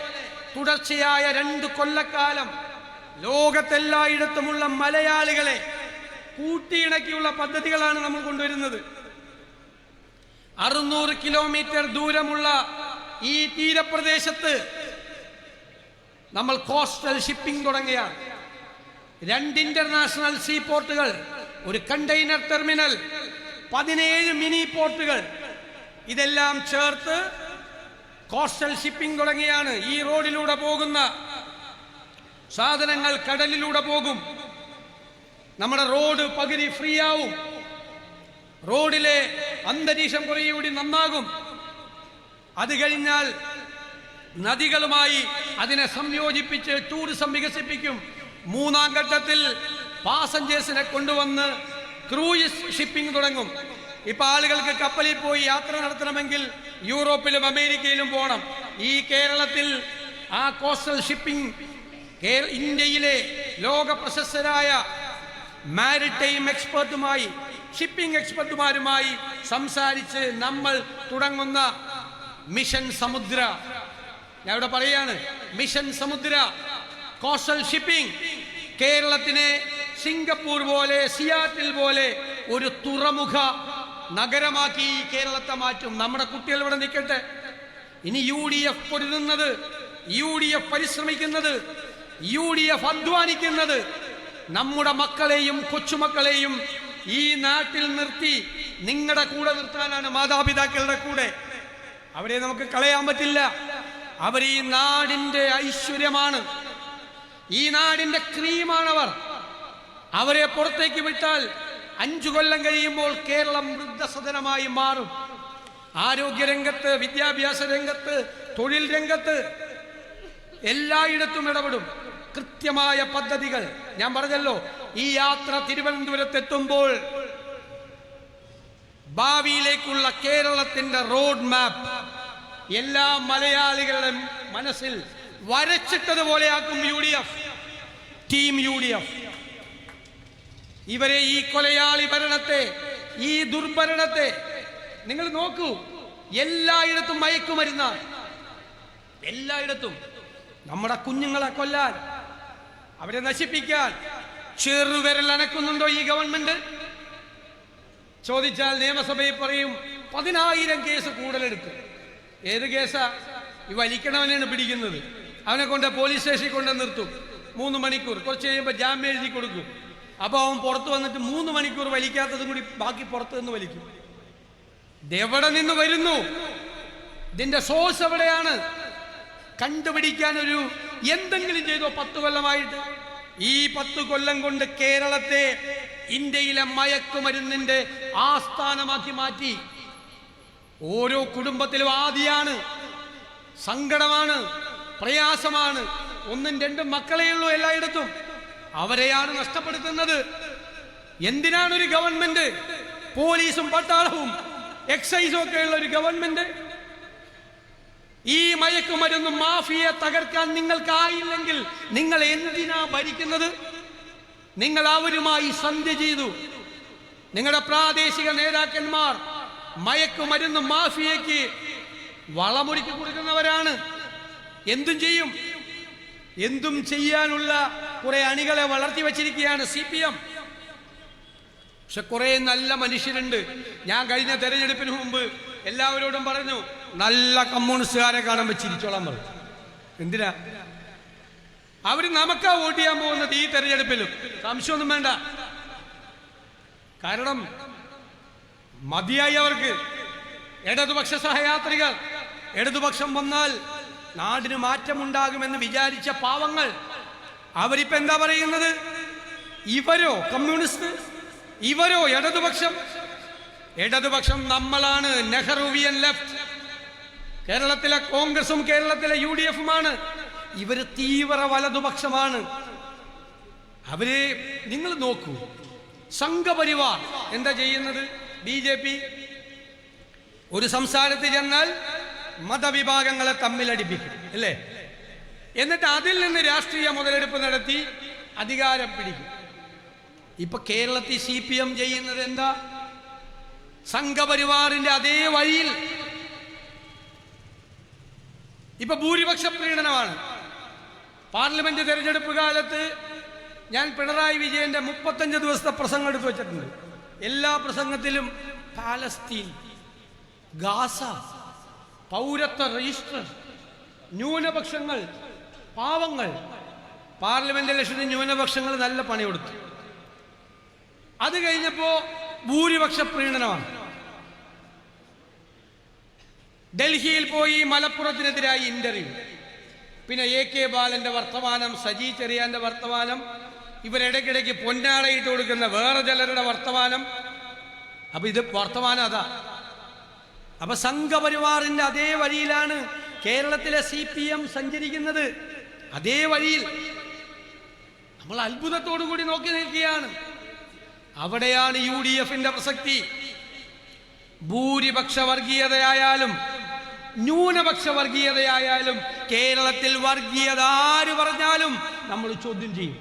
തുടർച്ചയായ 2 കൊല്ലക്കാലം ലോകത്തെല്ലായിടത്തുമുള്ള മലയാളികളെ കൂട്ടിയിണക്കിയുള്ള പദ്ധതികളാണ് നമ്മൾ കൊണ്ടുവരുന്നത്. 600 കിലോമീറ്റർ ദൂരമുള്ള ഈ തീരപ്രദേശത്ത് നമ്മൾ കോസ്റ്റൽ ഷിപ്പിംഗ് തുടങ്ങിയാണ്. 2 ഇന്റർനാഷണൽ സീ പോർട്ടുകൾ, ഒരു കണ്ടെയ്നർ ടെർമിനൽ, 17 മിനി പോർട്ടുകൾ, ഇതെല്ലാം ചേർത്ത് കോസ്റ്റൽ ഷിപ്പിംഗ് തുടങ്ങിയാണ്. ഈ റോഡിലൂടെ പോകുന്ന സാധനങ്ങൾ കടലിലൂടെ പോകും. നമ്മുടെ റോഡ് പകുതി ഫ്രീ ആവും. റോഡിലെ അന്തരീക്ഷം കുറേയൂടി നന്നാകും. അത് കഴിഞ്ഞാൽ നദികളുമായി അതിനെ സംയോജിപ്പിച്ച് ടൂറിസം വികസിപ്പിക്കും. 3-ാം ഘട്ടത്തിൽ പാസഞ്ചേഴ്സിനെ കൊണ്ടുവന്ന് ക്രൂയിസ് ഷിപ്പിംഗ് തുടങ്ങും. ഇപ്പൊ ആളുകൾക്ക് കപ്പലിൽ പോയി യാത്ര നടത്തണമെങ്കിൽ യൂറോപ്പിലും അമേരിക്കയിലും പോകണം. ഈ കേരളത്തിൽ ആ കോസ്റ്റൽ ഷിപ്പിംഗ് ഇന്ത്യയിലെ ലോക പ്രശസ്തരായ മാരിടൈം എക്സ്പെർട്ടുമായി, ഷിപ്പിംഗ് എക്സ്പെർട്ടുമാരുമായി സംസാരിച്ച് നമ്മൾ തുടങ്ങുന്ന മിഷൻ സമുദ്ര, ഞാൻ ഇവിടെ പറയാണ്, മിഷൻ സമുദ്ര കോസ്റ്റൽ ഷിപ്പിംഗ് കേരളത്തിനെ സിംഗപ്പൂർ പോലെ, സിയാറ്റിൽ പോലെ ഒരു തുറമുഖ നഗരമാക്കി കേരളത്തെ മാറ്റും. നമ്മുടെ കുട്ടികൾ ഇവിടെ നിൽക്കട്ടെ. ഇനി UDF പൊരുതുന്നത്, UDF പരിശ്രമിക്കുന്നത്, UDF അധ്വാനിക്കുന്നത് നമ്മുടെ മക്കളെയും കൊച്ചുമക്കളെയും ഈ നാട്ടിൽ നിർത്തി നിങ്ങളുടെ കൂടെ നിർത്താനാണ്, മാതാപിതാക്കളുടെ കൂടെ. അവരെ നമുക്ക് കളയാൻ പറ്റില്ല. അവർ ഈ നാടിന്റെ ഐശ്വര്യമാണ്. ഈ നാടിന്റെ ക്രീമാണവർ. അവരെ പുറത്തേക്ക് വിട്ടാൽ 5 കൊല്ലം കഴിയുമ്പോൾ കേരളം വൃദ്ധസദനമായി മാറും. ആരോഗ്യരംഗത്ത്, വിദ്യാഭ്യാസ രംഗത്ത്, തൊഴിൽ രംഗത്ത് എല്ലായിടത്തും ഇടപെടും. കൃത്യമായ പദ്ധതികൾ. ഞാൻ പറഞ്ഞല്ലോ, ഈ യാത്ര തിരുവനന്തപുരത്തെത്തുമ്പോൾ ഭാവിയിലേക്കുള്ള കേരളത്തിന്റെ റോഡ് മാപ്പ് എല്ലാ മലയാളികളുടെ മനസ്സിൽ വരച്ചിട്ടതുപോലെയാക്കും UDF, ടീം UDF. ഇവരെ, ഈ കൊലയാളി ഭരണത്തെ, ഈ ദുർഭരണത്തെ നിങ്ങൾ നോക്കൂ. എല്ലായിടത്തും മയക്കുമരുന്നാണ്. എല്ലായിടത്തും നമ്മുടെ കുഞ്ഞുങ്ങളെ കൊല്ലാൻ, അവരെ നശിപ്പിക്കാൻ ചെറുവിരൽ അനക്കുന്നുണ്ടോ ഈ ഗവൺമെന്റ്? ചോദിച്ചാൽ നിയമസഭയിൽ പറയും 10,000 കേസ് കൂടുതലെടുക്കും. ഏത് കേസാ? ഈ വലിക്കണവനാണ് പിടിക്കുന്നത്. അവനെ കൊണ്ട് പോലീസ് സ്റ്റേഷനിൽ കൊണ്ട് നിർത്തും 3 മണിക്കൂർ. കുറച്ച് കഴിയുമ്പോൾ ജാമ്യം എഴുതി കൊടുക്കും. അപ്പോൾ അവൻ പുറത്ത് വന്നിട്ട് 3 മണിക്കൂർ വലിക്കാത്തതും കൂടി ബാക്കി പുറത്ത് നിന്ന് വലിക്കും. ഇതെവിടെ നിന്ന് വരുന്നു? ഇതിന്റെ സോഴ്സ് എവിടെയാണ്? കണ്ടുപിടിക്കാൻ ഒരു എന്തെങ്കിലും ചെയ്തോ 10 കൊല്ലമായിട്ട്? ഈ 10 കൊല്ലം കൊണ്ട് കേരളത്തെ ഇന്ത്യയിലെ മയക്കുമരുന്നിന്റെ ആസ്ഥാനമാക്കി മാറ്റി. ഓരോ കുടുംബത്തിലും ആദിയാണ്, സങ്കടമാണ്, പ്രയാസമാണ്. 1ഉം 2ഉം മക്കളെയുള്ളൂ എല്ലായിടത്തും. അവരെയാണ് നഷ്ടപ്പെടുത്തുന്നത്. എന്തിനാണ് ഒരു ഗവൺമെന്റ്, പോലീസും പട്ടാളവും എക്സൈസും ഒക്കെ ഉള്ള ഒരു ഗവൺമെന്റ്? ഈ മയക്കുമരുന്ന് മാഫിയെ തകർക്കാൻ നിങ്ങൾക്കായില്ലെങ്കിൽ നിങ്ങൾ എന്തിനാ ഭരിക്കുന്നത്? നിങ്ങൾ അവരുമായി സന്ധി ചെയ്തു. നിങ്ങളുടെ പ്രാദേശിക നേതാക്കന്മാർ മയക്കുമരുന്ന് മാഫിയയ്ക്ക് വളമൊരുക്കി കൊടുക്കുന്നവരാണ്. എന്തും ചെയ്യും. എന്തും ചെയ്യാനുള്ള കുറെ അണികളെ വളർത്തി വച്ചിരിക്കുകയാണ് CPM. പക്ഷെ കുറെ നല്ല മനുഷ്യരുണ്ട്. ഞാൻ കഴിഞ്ഞ തെരഞ്ഞെടുപ്പിന് മുമ്പ് എല്ലാവരോടും പറഞ്ഞു, നല്ല കമ്മ്യൂണിസ്റ്റുകാരെ കാണാൻ ചിരിച്ചോളാൻ പറഞ്ഞു. എന്തിനാ? അവർ നമുക്കാ വോട്ട് ചെയ്യാൻ പോകുന്നത് ഈ തെരഞ്ഞെടുപ്പിലും. സംശയമൊന്നും വേണ്ട. കാരണം മതിയായി അവർക്ക്. ഇടതുപക്ഷ സഹയാത്രികർ, ഇടതുപക്ഷം വന്നാൽ നാടിന് മാറ്റമുണ്ടാകുമെന്ന് വിചാരിച്ച പാവങ്ങൾ, അവരിപ്പോ എന്താ പറയുന്നത്? ഇവരോ കമ്മ്യൂണിസ്റ്റ്, ഇവരോ ഇടതുപക്ഷം? ഇടതുപക്ഷം നമ്മളാണ്, നെഹ്റുവിയൻ ലെഫ്റ്റ്. കേരളത്തിലെ കോൺഗ്രസും കേരളത്തിലെ UDFുമാണ്. ഇവര് തീവ്ര വലതുപക്ഷമാണ്. അവര് നിങ്ങൾ നോക്കൂ, സംഘപരിവാർ എന്താ ചെയ്യുന്നത്? BJP ഒരു സംസ്ഥാനത്ത് ചെന്നാൽ മതവിഭാഗങ്ങളെ തമ്മിലടിപ്പിക്കും, അല്ലേ? എന്നിട്ട് അതിൽ നിന്ന് രാഷ്ട്രീയ മുതലെടുപ്പ് നടത്തി അധികാരം പിടിക്കും. ഇപ്പൊ കേരളത്തിൽ CPM ചെയ്യുന്നത് എന്താ? സംഘപരിവാറിന്റെ അതേ വഴിയിൽ ഇപ്പൊ ഭൂരിപക്ഷ പ്രീണനമാണ്. പാർലമെന്റ് തെരഞ്ഞെടുപ്പ് കാലത്ത് ഞാൻ പിണറായി വിജയന്റെ 35 ദിവസത്തെ പ്രസംഗം എടുത്തു വെച്ചിട്ടുണ്ട്. എല്ലാ പ്രസംഗത്തിലും പാലസ്തീൻ, ഗാസ, പൗരത്വ രജിസ്റ്റർ, ന്യൂനപക്ഷങ്ങൾ, പാവങ്ങൾ. പാർലമെന്റ് ഇലക്ഷന് ന്യൂനപക്ഷങ്ങൾ നല്ല പണി കൊടുത്തു. അത് കഴിഞ്ഞപ്പോ ഭൂരിപക്ഷ പ്രീണനമാണ്. ഡൽഹിയിൽ പോയി മലപ്പുറത്തിനെതിരായി ഇന്റർവ്യൂ. പിന്നെ AK ബാലന്റെ വർത്തമാനം, സജി ചെറിയാന്റെ വർത്തമാനം, ഇവരിടയ്ക്കിടയ്ക്ക് പൊന്നാടയിട്ട് കൊടുക്കുന്ന വേറെ ചിലരുടെ വർത്തമാനം. അപ്പൊ ഇത് വർത്തമാനം അതാ. അപ്പൊ സംഘപരിവാറിന്റെ അതേ വഴിയിലാണ് കേരളത്തിലെ CPM സഞ്ചരിക്കുന്നത്. അതേ വഴിയിൽ നമ്മൾ അത്ഭുതത്തോടു കൂടി നോക്കി നിൽക്കുകയാണ്. അവിടെയാണ് UDFന്റെ പ്രസക്തി. ഭൂരിപക്ഷ വർഗീയതയായാലും ന്യൂനപക്ഷ വർഗീയതയായാലും കേരളത്തിൽ വർഗീയത ആര് പറഞ്ഞാലും നമ്മൾ ചോദ്യം ചെയ്യും.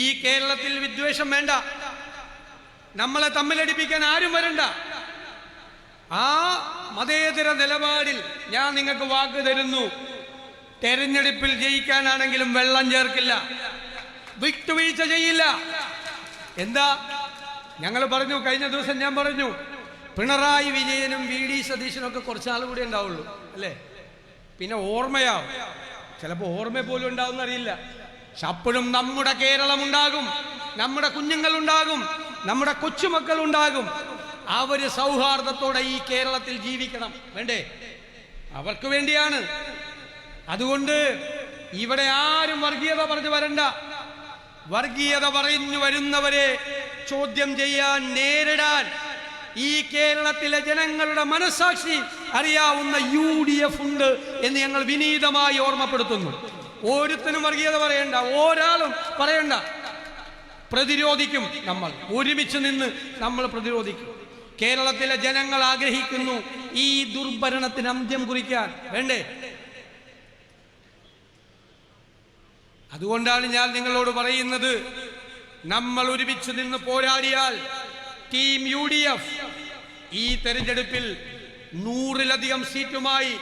ഈ കേരളത്തിൽ വിദ്വേഷം വേണ്ട, നമ്മളെ തമ്മിലടിപ്പിക്കാൻ ആരും വരണ്ട. ആ മതേതര നിലപാടിൽ ഞാൻ നിങ്ങൾക്ക് വാക്ക് തരുന്നു. തെരഞ്ഞെടുപ്പിൽ ജയിക്കാനാണെങ്കിലും വെള്ളം ചേർക്കില്ല, വിട്ടുവീഴ്ച ചെയ്യില്ല. എന്താ ഞങ്ങൾ പറഞ്ഞു? കഴിഞ്ഞ ദിവസം ഞാൻ പറഞ്ഞു, പിണറായി വിജയനും VD സതീശനും ഒക്കെ കുറച്ചാൾ കൂടി ഉണ്ടാവുള്ളൂ, അല്ലേ? പിന്നെ ഓർമ്മയാവും. ചിലപ്പോൾ ഓർമ്മ പോലും ഉണ്ടാവും അറിയില്ല. പക്ഷെ അപ്പോഴും നമ്മുടെ കേരളം ഉണ്ടാകും, നമ്മുടെ കുഞ്ഞുങ്ങൾ ഉണ്ടാകും, നമ്മുടെ കൊച്ചുമക്കൾ ഉണ്ടാകും. അവര് സൗഹാർദ്ദത്തോടെ ഈ കേരളത്തിൽ ജീവിക്കണം, വേണ്ടേ? അവർക്ക് വേണ്ടിയാണ്. അതുകൊണ്ട് ഇവിടെ ആരും വർഗീയത പറഞ്ഞു വരണ്ട. വർഗീയത പറഞ്ഞു വരുന്നവരെ ചോദ്യം ചെയ്യാൻ, നേരിടാൻ ഈ കേരളത്തിലെ ജനങ്ങളുടെ മനസാക്ഷി അറിയാവുന്ന UDF ഉണ്ട് എന്ന് ഞങ്ങൾ വിനീതമായി ഓർമ്മപ്പെടുത്തുന്നു. ഓരോരുത്തരും വർഗീയത പറയണ്ട, ഒരാളും പറയണ്ട. പ്രതിരോധിക്കും. നമ്മൾ ഒരുമിച്ച് നിന്ന് നമ്മൾ പ്രതിരോധിക്കും. കേരളത്തിലെ ജനങ്ങൾ ആഗ്രഹിക്കുന്നു ഈ ദുർഭരണത്തിന് അന്ത്യം കുറിക്കാൻ. വേണ്ടേ? അതുകൊണ്ടാണ് ഞാൻ നിങ്ങളോട് പറയുന്നത്, നമ്മൾ ഒരുമിച്ച് നിന്ന് പോരാടിയാൽ ടീം UDF ഈ തെരഞ്ഞെടുപ്പിൽ 100-ലധികം സീറ്റുമായി,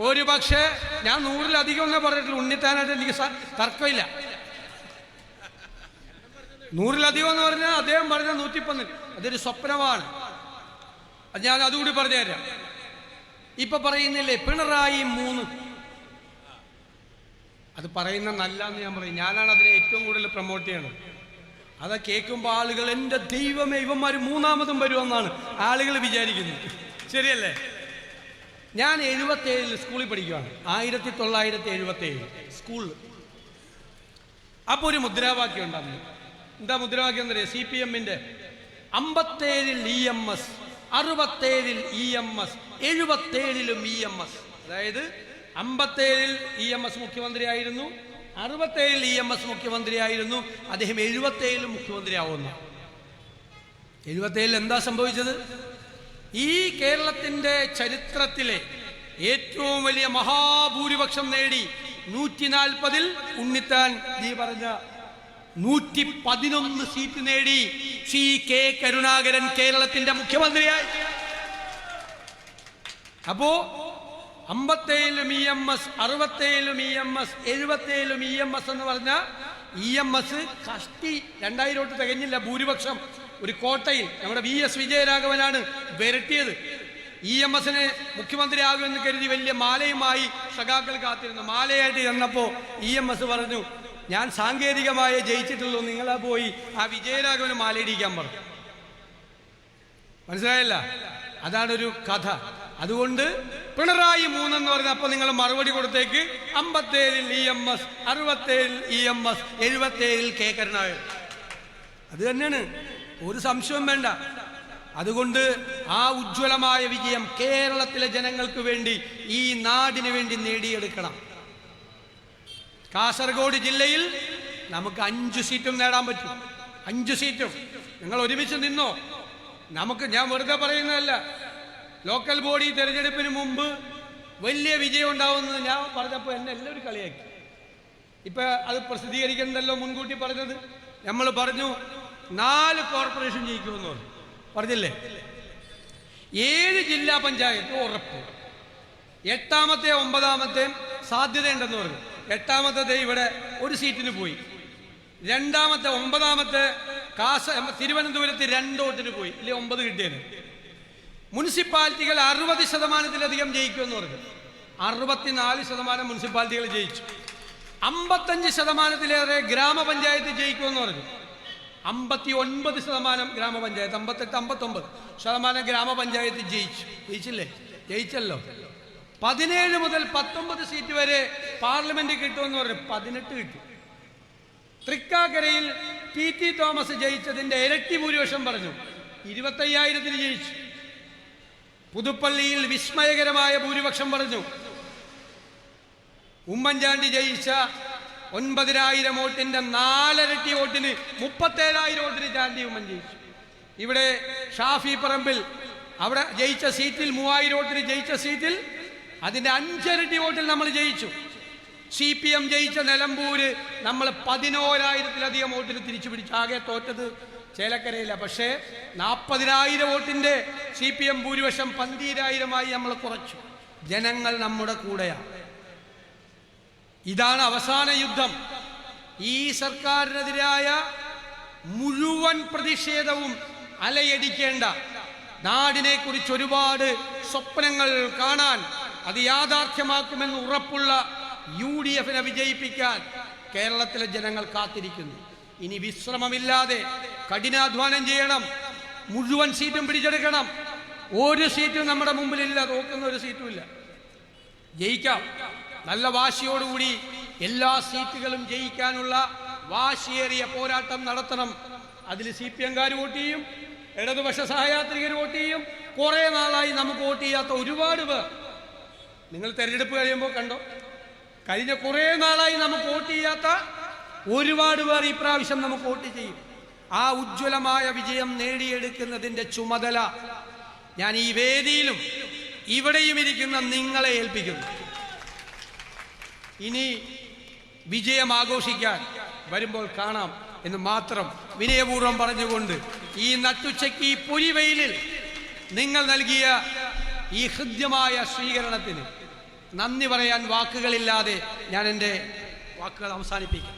ഒരു പക്ഷേ ഞാൻ 100-ലധികം എന്നേ പറഞ്ഞിട്ടുള്ളൂ, ഉണ്ണിത്താനായിട്ട് എനിക്ക് തർക്കമില്ല. 100-ലധികം എന്ന് പറഞ്ഞാൽ അദ്ദേഹം പറഞ്ഞ 111, അതൊരു സ്വപ്നമാണ്. അത് ഞാൻ അതുകൂടി പറഞ്ഞുതരാം. ഇപ്പൊ പറയുന്നില്ലേ പിണറായി 3, അത് പറയുന്ന നല്ലതെന്ന് ഞാൻ പറയും. ഞാനാണ് അതിനെ ഏറ്റവും കൂടുതൽ പ്രൊമോട്ട് ചെയ്യണത്. അത് കേൾക്കുമ്പോൾ ആളുകൾ എൻ്റെ ദൈവമേ ഇവന്മാർ 3ാമതും വരുമെന്നാണ് ആളുകൾ വിചാരിക്കുന്നത്. ശരിയല്ലേ? ഞാൻ 77 സ്കൂളിൽ പഠിക്കുകയാണ്, 1977 സ്കൂളിൽ. അപ്പോൾ ഒരു മുദ്രാവാക്യം ഉണ്ടായിരുന്നു. എന്താ മുദ്രാവാക്യം എന്നറിയാം? CPM-ന്റെ 57-ൽ EMS, 67-ൽ EMS, 77-ലും EMS. അതായത് 57-ൽ EMS മുഖ്യമന്ത്രിയായിരുന്നു, 67-ൽ EMS മുഖ്യമന്ത്രിയായിരുന്നു. അദ്ദേഹം 77-ലും മുഖ്യമന്ത്രിയാവുന്നു. 77-ൽ എന്താ സംഭവിച്ചത്? ഈ കേരളത്തിൻ്റെ ചരിത്രത്തിലെ ഏറ്റവും വലിയ മഹാഭൂരിപക്ഷം നേടി 140-ൽ ഉണ്ണിത്താൻ ജി പറഞ്ഞ 111 സീറ്റ് നേടി CK കരുണാകരൻ കേരളത്തിന്റെ മുഖ്യമന്ത്രിയായി. അപ്പോ 57-ലും EMS, 67-ലും EMS, 77-ലും EMS എന്ന് പറഞ്ഞ EMS കഷ്ടി 2000 വോട്ട് തികഞ്ഞില്ല ഭൂരിപക്ഷം. ഒരു കോട്ടയിൽ നമ്മുടെ VS വിജയരാഘവനാണ് വരട്ടിയത്. EMS-ന് മുഖ്യമന്ത്രിയാകുമെന്ന് കരുതി വലിയ മാലയുമായി സഖാക്കൾ കാത്തിരുന്നു. മാലയായിട്ട് ചെന്നപ്പോൾ EMS പറഞ്ഞു, ഞാൻ സാങ്കേതികമായി ജയിച്ചിട്ടുള്ളൂ, നിങ്ങളാ പോയി ആ വിജയരാഘവന് മാലയിടിക്കാൻ പറഞ്ഞു. മനസ്സിലായല്ല? അതാണൊരു കഥ. അതുകൊണ്ട് പിണറായി 3 എന്ന് പറഞ്ഞ അപ്പോൾ നിങ്ങൾ മറുപടി കൊടുത്തേക്ക് 57-ൽ EMS, 67-ൽ EMS, 77-ൽ K കരുണാകരൻ. അത് തന്നെയാണ്, ഒരു സംശയവും വേണ്ട. അതുകൊണ്ട് ആ ഉജ്ജ്വലമായ വിജയം കേരളത്തിലെ ജനങ്ങൾക്ക് വേണ്ടി, ഈ നാടിന് വേണ്ടി നേടിയെടുക്കണം. കാസർഗോഡ് ജില്ലയിൽ നമുക്ക് 5 സീറ്റും നേടാൻ പറ്റും. 5 സീറ്റും നിങ്ങൾ ഒരുമിച്ച് നിന്നോ. നമുക്ക്, ഞാൻ വെറുതെ പറയുന്നതല്ല, ലോക്കൽ ബോഡി തെരഞ്ഞെടുപ്പിന് മുമ്പ് വലിയ വിജയം ഉണ്ടാവുന്നത് ഞാൻ പറഞ്ഞപ്പോൾ എന്നെ എല്ലാവരും കളിയാക്കി. ഇപ്പം അത് പ്രസിദ്ധീകരിക്കണ്ടല്ലോ, മുൻകൂട്ടി പറഞ്ഞത്. നമ്മൾ പറഞ്ഞു 4 കോർപ്പറേഷൻ ജയിക്കുമെന്ന് പറഞ്ഞു, പറഞ്ഞില്ലേ? 7 ജില്ലാ പഞ്ചായത്ത് ഉറപ്പ്. 8ാമത്തെ 9ാമത്തെ സാധ്യതയുണ്ടെന്ന് പറഞ്ഞു. 8ാമത്തെ ഇവിടെ ഒരു സീറ്റിന് പോയി. 2ാമത്തെ 9ാമത്തെ തിരുവനന്തപുരത്ത് 2 വോട്ടിന് പോയി, ഇല്ലേ 9 കിട്ടിയത്. മുനിസിപ്പാലിറ്റികൾ 60%-ലധികം ജയിക്കുമെന്ന് പറഞ്ഞു. 64% മുനിസിപ്പാലിറ്റികൾ ജയിച്ചു. 55%-ലേറെ ഗ്രാമപഞ്ചായത്ത് ജയിക്കുമെന്ന് പറഞ്ഞു. 59% ഗ്രാമപഞ്ചായത്ത്, 58-59% ഗ്രാമപഞ്ചായത്ത് ജയിച്ചില്ലേ? ജയിച്ചല്ലോ. 17 മുതൽ 19 സീറ്റ് വരെ പാർലമെന്റ് കിട്ടുമെന്ന് പറഞ്ഞു. 18 കിട്ടി. തൃക്കാക്കരയിൽ PT തോമസ് ജയിച്ചതിന്റെ ഇരട്ടി ഭൂരിപക്ഷം പറഞ്ഞു, 25,000-ന് ജയിച്ചു. പുതുപ്പള്ളിയിൽ വിസ്മയകരമായ ഭൂരിപക്ഷം പറഞ്ഞു. ഉമ്മൻചാണ്ടി ജയിച്ച 9,000 വോട്ടിന്റെ 4 ഇരട്ടി വോട്ടിന് 37,000 വോട്ടിന് ചാണ്ടി ഉമ്മൻ ജയിച്ചു. ഇവിടെ ഷാഫി പറമ്പിൽ അവിടെ ജയിച്ച സീറ്റിൽ 3,000 വോട്ടിന് ജയിച്ച സീറ്റിൽ അതിന്റെ 5 ഇരട്ടി വോട്ടിൽ നമ്മൾ ജയിച്ചു. CPM ജയിച്ച നിലമ്പൂര് നമ്മൾ 11,000-ലധികം വോട്ടിന് തിരിച്ചു പിടിച്ചു. ആകെ തോറ്റത് ചേലക്കരയില്ല. പക്ഷേ 40,000 വോട്ടിന്റെ CPM ഭൂരിപക്ഷം 12,000-ആയി നമ്മൾ കുറച്ചു. ജനങ്ങൾ നമ്മുടെ കൂടെയാണ്. ഇതാണ് അവസാന യുദ്ധം. ഈ സർക്കാരിനെതിരായ മുഴുവൻ പ്രതിഷേധവും അലയടിക്കേണ്ട, നാടിനെ കുറിച്ച് ഒരുപാട് സ്വപ്നങ്ങൾ കാണാൻ, അത് യാഥാർത്ഥ്യമാക്കുമെന്ന് ഉറപ്പുള്ള UDF-നെ വിജയിപ്പിക്കാൻ കേരളത്തിലെ ജനങ്ങൾ കാത്തിരിക്കുന്നു. ഇനി വിശ്രമമില്ലാതെ കഠിനാധ്വാനം ചെയ്യണം. മുഴുവൻ സീറ്റും പിടിച്ചെടുക്കണം. ഒരു സീറ്റും നമ്മുടെ മുമ്പിലില്ല, തോക്കുന്ന ഒരു സീറ്റും ഇല്ല. ജയിക്കാം. നല്ല വാശിയോടുകൂടി എല്ലാ സീറ്റുകളും ജയിക്കാനുള്ള വാശിയേറിയ പോരാട്ടം നടത്തണം. അതിൽ CPM-കാർ വോട്ട് ചെയ്യും, ഇടതുപക്ഷ സഹയാത്രികർ വോട്ട് ചെയ്യും, കുറേ നാളായി നമുക്ക് വോട്ട് ചെയ്യാത്ത ഒരുപാട് പേർ. നിങ്ങൾ തെരഞ്ഞെടുപ്പ് കഴിയുമ്പോൾ കണ്ടോ, കഴിഞ്ഞ കുറേ നാളായി നമുക്ക് വോട്ട് ചെയ്യാത്ത ഒരുപാട് പേർ ഈ പ്രാവശ്യം നമുക്ക് വോട്ട് ചെയ്യും. ആ ഉജ്ജ്വലമായ വിജയം നേടിയെടുക്കുന്നതിൻ്റെ ചുമതല ഞാൻ ഈ വേദിയിലും ഇവിടെയും ഇരിക്കുന്ന നിങ്ങളെ ഏൽപ്പിക്കുന്നു. ഇനി വിജയം ആഘോഷിക്കാൻ വരുമ്പോൾ കാണാം എന്ന് മാത്രം വിനയപൂർവ്വം പറഞ്ഞുകൊണ്ട് ഈ നട്ടുച്ചയ്ക്ക് ഈ പൊരിവെയിലിൽ നിങ്ങൾ നൽകിയ ഈ ഹൃദ്യമായ സ്വീകരണത്തിന് നന്ദി പറയാൻ വാക്കുകളില്ലാതെ ഞാൻ എൻ്റെ വാക്കുകൾ അവസാനിപ്പിക്കും.